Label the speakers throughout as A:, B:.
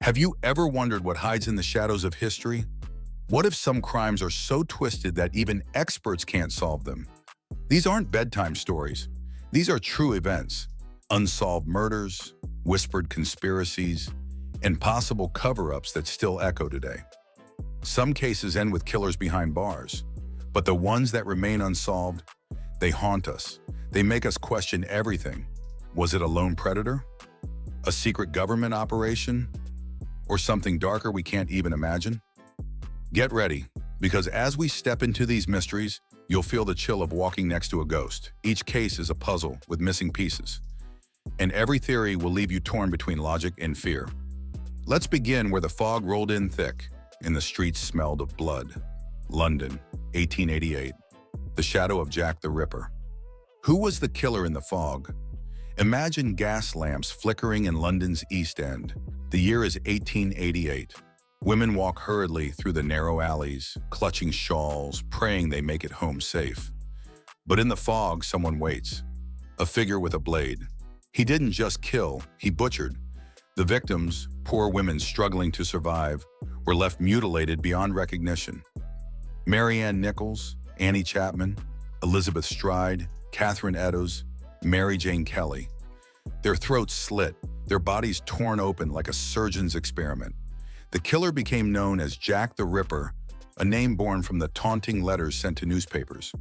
A: Have you ever wondered what hides in the shadows of history? What if some crimes are so twisted that even experts can't solve them? These aren't bedtime stories. These are true events. Unsolved murders, whispered conspiracies, and possible cover-ups that still echo today. Some cases end with killers behind bars, but the ones that remain unsolved, they haunt us. They make us question everything. Was it a lone predator? A secret government operation? Or something darker we can't even imagine? Get ready, because as we step into these mysteries, you'll feel the chill of walking next to a ghost. Each case is a puzzle with missing pieces, and every theory will leave you torn between logic and fear. Let's begin where the fog rolled in thick and the streets smelled of blood. London, 1888. The shadow of Jack the Ripper. Who was the killer in the fog? Imagine gas lamps flickering in London's East End. The year is 1888. Women walk hurriedly through the narrow alleys, clutching shawls, praying they make it home safe. But in the fog, someone waits. A figure with a blade. He didn't just kill, he butchered. The victims, poor women struggling to survive, were left mutilated beyond recognition. Mary Ann Nichols, Annie Chapman, Elizabeth Stride, Catherine Eddowes, Mary Jane Kelly. Their throats slit, their bodies torn open like a surgeon's experiment. The killer became known as Jack the Ripper, a name born from the taunting letters sent to newspapers.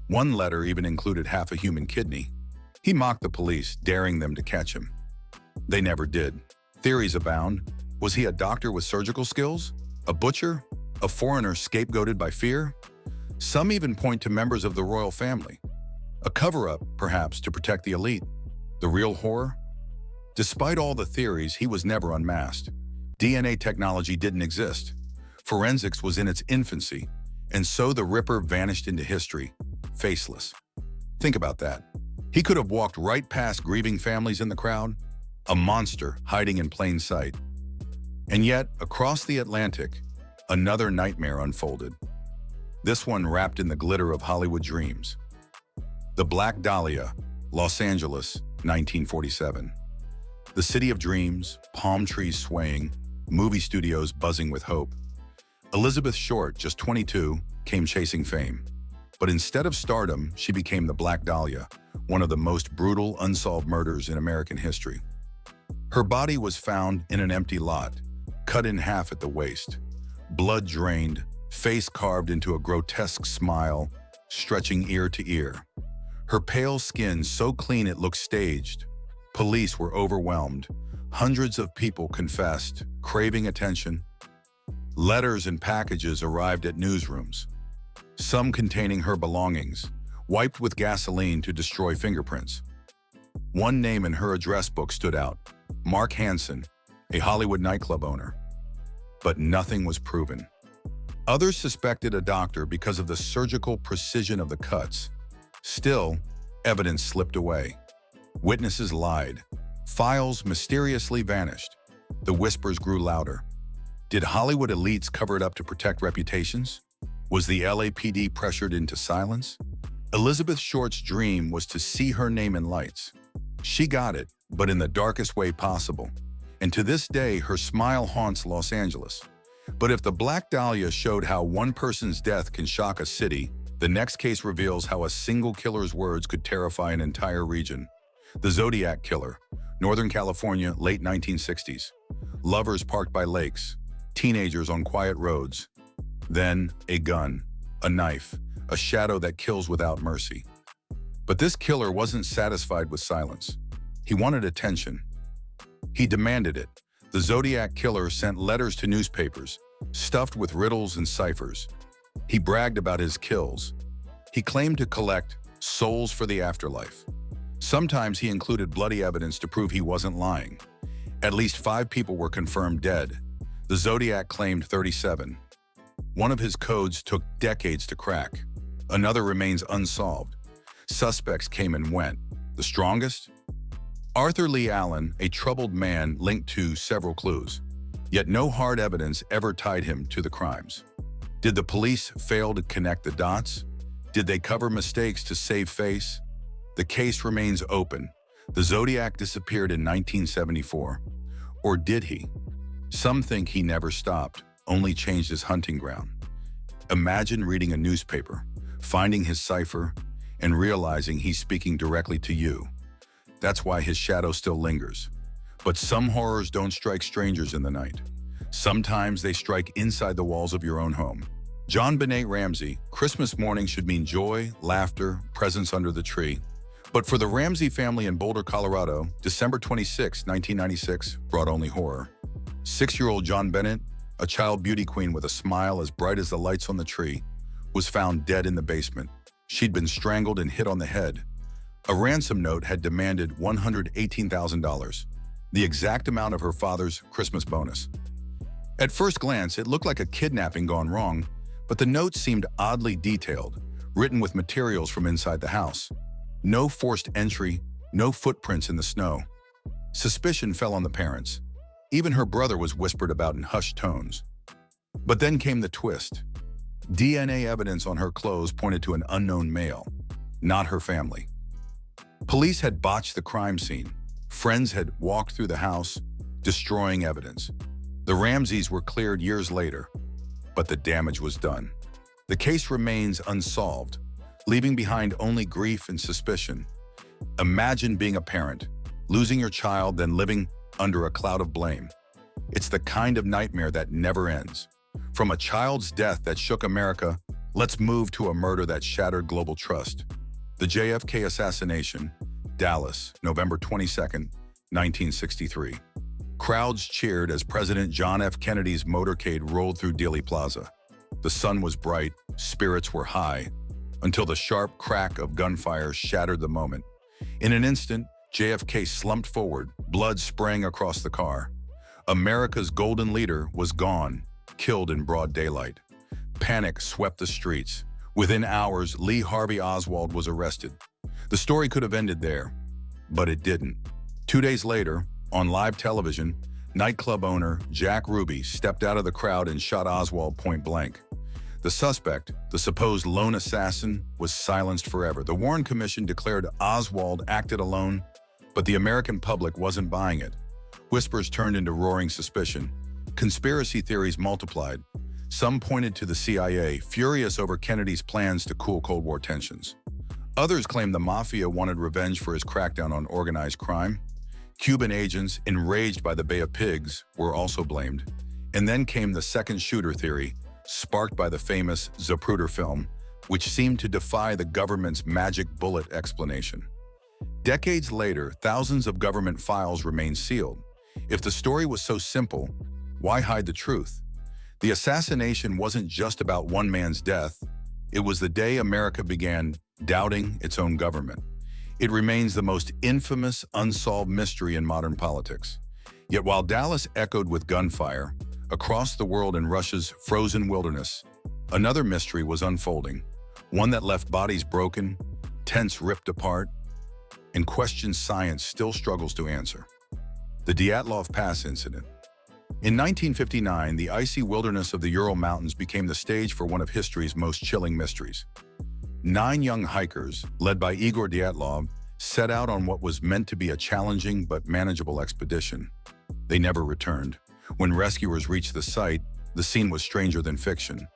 A: One letter even included half a human kidney. He mocked the police, daring them to catch him. They never did. Theories abound. Was he a doctor with surgical skills? A butcher? A foreigner scapegoated by fear? Some even point to members of the royal family. A cover-up, perhaps, to protect the elite. The real horror? Despite all the theories, he was never unmasked. DNA technology didn't exist. Forensics was in its infancy, and so the Ripper vanished into history, faceless. Think about that. He could have walked right past grieving families in the crowd, a monster hiding in plain sight. And yet, across the Atlantic, another nightmare unfolded. This one wrapped in the glitter of Hollywood dreams. The Black Dahlia, Los Angeles, 1947. The city of dreams, palm trees swaying, movie studios buzzing with hope. Elizabeth Short, just 22, came chasing fame. But instead of stardom, she became the Black Dahlia, one of the most brutal unsolved murders in American history. Her body was found in an empty lot, cut in half at the waist, blood drained, face carved into a grotesque smile, stretching ear to ear. Her pale skin so clean it looked staged. Police were overwhelmed. Hundreds of people confessed, craving attention. Letters and packages arrived at newsrooms, some containing her belongings, wiped with gasoline to destroy fingerprints. One name in her address book stood out, Mark Hansen, a Hollywood nightclub owner. But nothing was proven. Others suspected a doctor because of the surgical precision of the cuts. Still, evidence slipped away. Witnesses lied. Files mysteriously vanished. The whispers grew louder. Did Hollywood elites cover it up to protect reputations? Was the LAPD pressured into silence? Elizabeth Short's dream was to see her name in lights. She got it, but in the darkest way possible. And to this day, her smile haunts Los Angeles. But if the Black Dahlia showed how one person's death can shock a city, the next case reveals how a single killer's words could terrify an entire region. The Zodiac Killer, Northern California, late 1960s. Lovers parked by lakes, teenagers on quiet roads. Then, a gun, a knife, a shadow that kills without mercy. But this killer wasn't satisfied with silence. He wanted attention. He demanded it. The Zodiac Killer sent letters to newspapers, stuffed with riddles and ciphers. He bragged about his kills. He claimed to collect souls for the afterlife. Sometimes he included bloody evidence to prove he wasn't lying. At least 5 people were confirmed dead. The Zodiac claimed 37. One of his codes took decades to crack. Another remains unsolved. Suspects came and went. The strongest? Arthur Lee Allen, a troubled man linked to several clues. Yet no hard evidence ever tied him to the crimes. Did the police fail to connect the dots? Did they cover mistakes to save face? The case remains open. The Zodiac disappeared in 1974. Or did he? Some think he never stopped, only changed his hunting ground. Imagine reading a newspaper, finding his cipher, and realizing he's speaking directly to you. That's why his shadow still lingers. But some horrors don't strike strangers in the night. Sometimes they strike inside the walls of your own home. JonBenét Ramsey, Christmas morning should mean joy, laughter, presents under the tree. But for the Ramsey family in Boulder, Colorado, December 26, 1996, brought only horror. 6-year-old JonBenét, a child beauty queen with a smile as bright as the lights on the tree, was found dead in the basement. She'd been strangled and hit on the head. A ransom note had demanded $118,000, the exact amount of her father's Christmas bonus. At first glance, it looked like a kidnapping gone wrong, but the note seemed oddly detailed, written with materials from inside the house. No forced entry, no footprints in the snow. Suspicion fell on the parents. Even her brother was whispered about in hushed tones. But then came the twist. DNA evidence on her clothes pointed to an unknown male, not her family. Police had botched the crime scene. Friends had walked through the house, destroying evidence. The Ramseys were cleared years later, but the damage was done. The case remains unsolved, leaving behind only grief and suspicion. Imagine being a parent, losing your child, then living under a cloud of blame. It's the kind of nightmare that never ends. From a child's death that shook America, let's move to a murder that shattered global trust. The JFK assassination, Dallas, November 22, 1963. Crowds cheered as President John F. Kennedy's motorcade rolled through Dealey Plaza. The sun was bright, spirits were high, until the sharp crack of gunfire shattered the moment. In an instant, JFK slumped forward, blood spraying across the car. America's golden leader was gone, killed in broad daylight. Panic swept the streets. Within hours, Leigh Harvey Oswald was arrested. The story could have ended there, but it didn't. 2 days later, on live television, nightclub owner Jack Ruby stepped out of the crowd and shot Oswald point blank. The suspect, the supposed lone assassin, was silenced forever. The Warren Commission declared Oswald acted alone, but the American public wasn't buying it. Whispers turned into roaring suspicion. Conspiracy theories multiplied. Some pointed to the CIA, furious over Kennedy's plans to cool Cold War tensions. Others claimed the mafia wanted revenge for his crackdown on organized crime. Cuban agents, enraged by the Bay of Pigs, were also blamed. And then came the second shooter theory, sparked by the famous Zapruder film, which seemed to defy the government's magic bullet explanation. Decades later, thousands of government files remain sealed. If the story was so simple, why hide the truth? The assassination wasn't just about one man's death. It was the day America began doubting its own government. It remains the most infamous unsolved mystery in modern politics. Yet while Dallas echoed with gunfire, across the world in Russia's frozen wilderness, another mystery was unfolding, one that left bodies broken, tents ripped apart, and questions science still struggles to answer. The Dyatlov Pass incident. In 1959, the icy wilderness of the Ural Mountains became the stage for one of history's most chilling mysteries. 9 young hikers, led by Igor Dyatlov, set out on what was meant to be a challenging but manageable expedition. They never returned. When rescuers reached the site, the scene was stranger than fiction.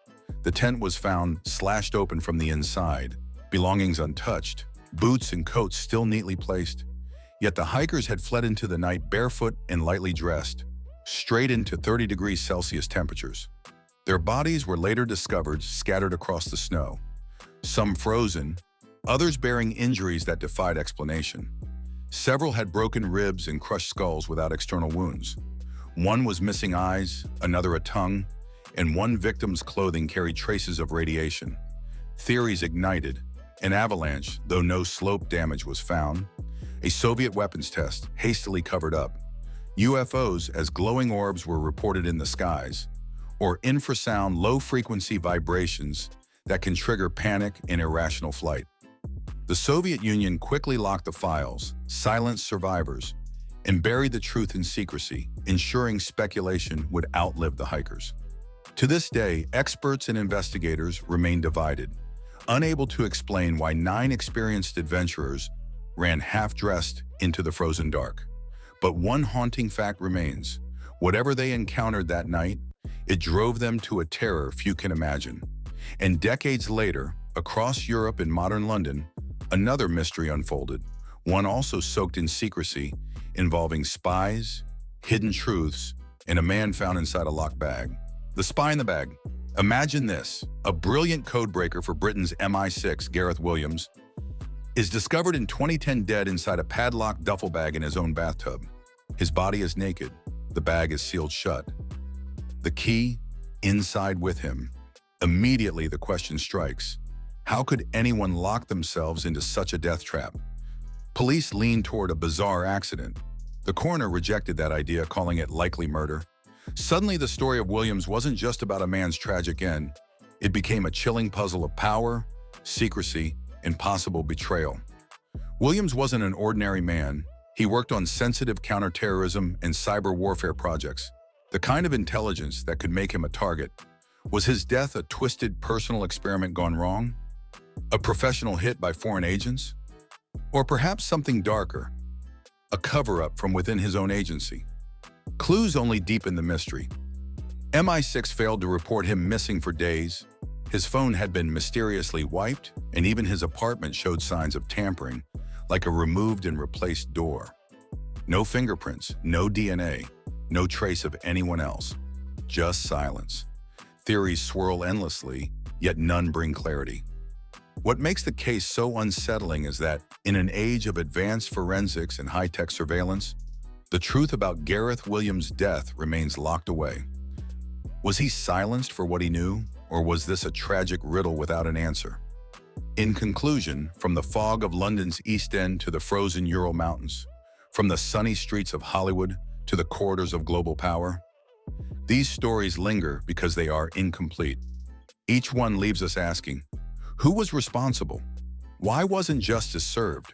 A: The tent was found slashed open from the inside, belongings untouched, boots and coats still neatly placed. Yet the hikers had fled into the night barefoot and lightly dressed, straight into 30 degrees Celsius temperatures. Their bodies were later discovered scattered across the snow, some frozen, others bearing injuries that defied explanation. Several had broken ribs and crushed skulls without external wounds. One was missing eyes, another a tongue, and one victim's clothing carried traces of radiation. Theories ignited, an avalanche, though no slope damage was found, a Soviet weapons test hastily covered up, UFOs as glowing orbs were reported in the skies, or infrasound low-frequency vibrations that can trigger panic and irrational flight. The Soviet Union quickly locked the files, silenced survivors, and buried the truth in secrecy, ensuring speculation would outlive the hikers. To this day, experts and investigators remain divided, unable to explain why 9 experienced adventurers ran half-dressed into the frozen dark. But one haunting fact remains. Whatever they encountered that night, it drove them to a terror few can imagine. And decades later, across Europe and modern London, another mystery unfolded, one also soaked in secrecy, involving spies, hidden truths, and a man found inside a locked bag. The spy in the bag. Imagine this: a brilliant codebreaker for Britain's MI6, Gareth Williams, is discovered in 2010 dead inside a padlocked duffel bag in his own bathtub. His body is naked. The bag is sealed shut. The key inside with him. Immediately, the question strikes: how could anyone lock themselves into such a death trap? Police leaned toward a bizarre accident. The coroner rejected that idea, calling it likely murder. Suddenly, the story of Williams wasn't just about a man's tragic end. It became a chilling puzzle of power, secrecy, and possible betrayal. Williams wasn't an ordinary man. He worked on sensitive counterterrorism and cyber warfare projects, the kind of intelligence that could make him a target. Was his death a twisted personal experiment gone wrong? A professional hit by foreign agents? Or perhaps something darker, a cover-up from within his own agency? Clues only deepen the mystery. MI6 failed to report him missing for days. His phone had been mysteriously wiped, and even his apartment showed signs of tampering, like a removed and replaced door. No fingerprints, no DNA, no trace of anyone else. Just silence. Theories swirl endlessly, yet none bring clarity. What makes the case so unsettling is that, in an age of advanced forensics and high-tech surveillance, the truth about Gareth Williams' death remains locked away. Was he silenced for what he knew, or was this a tragic riddle without an answer? In conclusion, from the fog of London's East End to the frozen Ural Mountains, from the sunny streets of Hollywood to the corridors of global power, these stories linger because they are incomplete. Each one leaves us asking, who was responsible? Why wasn't justice served?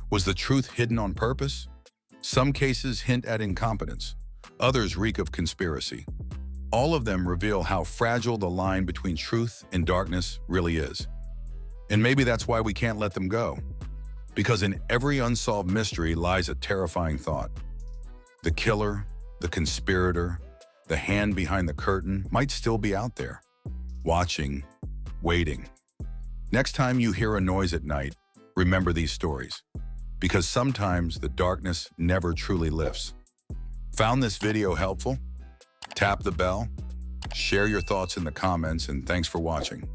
A: Was the truth hidden on purpose? Some cases hint at incompetence. Others reek of conspiracy. All of them reveal how fragile the line between truth and darkness really is. And maybe that's why we can't let them go. Because in every unsolved mystery lies a terrifying thought. The killer, the conspirator, the hand behind the curtain might still be out there, watching, waiting. Next time you hear a noise at night, remember these stories, because sometimes the darkness never truly lifts. Found this video helpful? Tap the bell, share your thoughts in the comments, and thanks for watching.